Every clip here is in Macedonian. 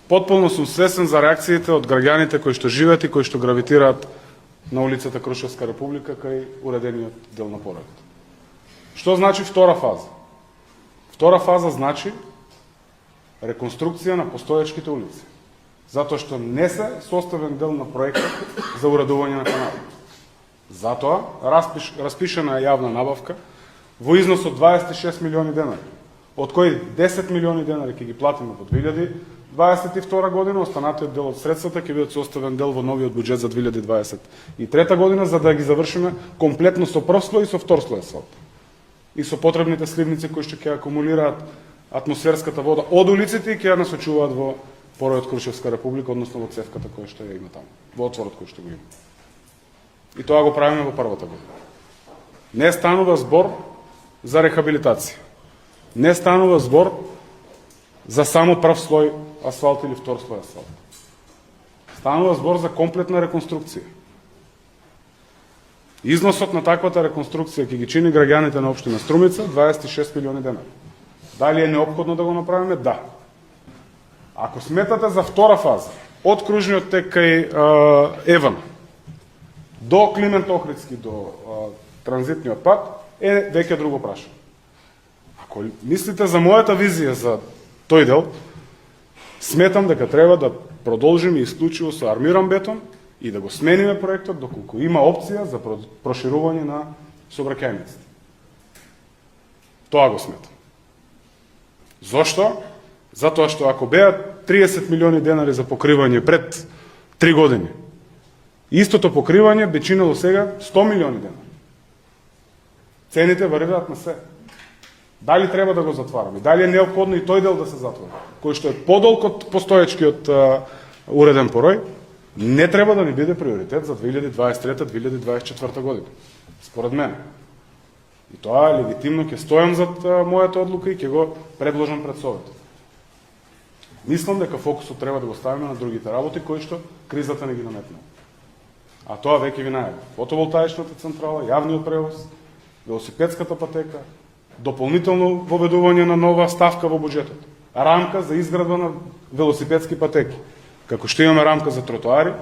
Потполно сум свесен за реакциите од граѓаните кои што живеат и кои што гравитираат на улицата Крушевска република кај уредениот дел на проектот. Што значи втора фаза? Втора фаза значи реконструкција на постоечките улици, затоа што не се составен дел на проектот за уредување на каналот. Затоа распишена е јавна набавка во износ од 26 милиони денари, од кои 10 милиони денари ќе ги платиме во 2022 година, останатиот дел од средствата ќе бидат составен дел во новиот буџет за 2023 година, за да ги завршиме комплетно со прв слој и со втор слој асфалт. И со потребните сливници кои што ќе акумулираат атмосферската вода од улиците и ќе ја насочуваат во поројот Крушевска република, односно во цевката која што ја има таму, во отворот кој што го има. И тоа го правиме во првата година. Не станува збор за рехабилитација. Не станува збор за само прв слој асфалт или втор слој асфалт. Станува збор за комплетна реконструкција. Износот на таквата реконструкција ќе ги чини граѓаните на општина Струмица 26 милиони денари. Дали е неопходно да го направиме? Да. Ако сметате за втора фаза, од кружниот тек кај Евана до Климент Охридски, до транзитниот пат, е веќе друго прашање. Ако мислите за мојата визија за тој дел, сметам дека треба да продолжиме исклучиво со армиран бетон и да го смениме проектот доколку има опција за проширување на сообраќајниците. Тоа го сметам. Зошто? Затоа што ако беа 30 милиони денари за покривање пред 3 години, истото покривање би чинело сега 100 милиони денари. Цените варираат на се. Дали треба да го затвараме? Дали е неопходно и тој дел да се затвори, кој што е подолг од постоечкиот уреден порој, не треба да ни биде приоритет за 2023-2024 година, според мене. И тоа е легитимно, ќе стојам зад мојата одлука и ќе го предложам пред Советот. Мислам дека фокусот треба да го ставиме на другите работи кои што кризата не ги наметнала. А тоа веќе ви најави. Фотоволтаичната централа, јавниот превоз, велосипедската патека, дополнително воведување на нова ставка во буџетот, рамка за изградба на велосипедски патеки. Како што имаме рамка за тротоари,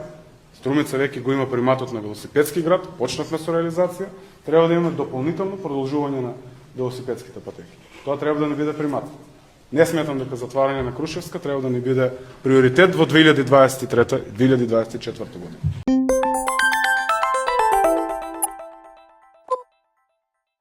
Струмица веќе го има приматот на велосипедски град, почнавме со реализација, треба да имаме дополнително продолжување на велосипедските патеки. Тоа треба да не биде примат. Не сметам дека затварање на Крушевска треба да ни биде приоритет во 2023-2024 година.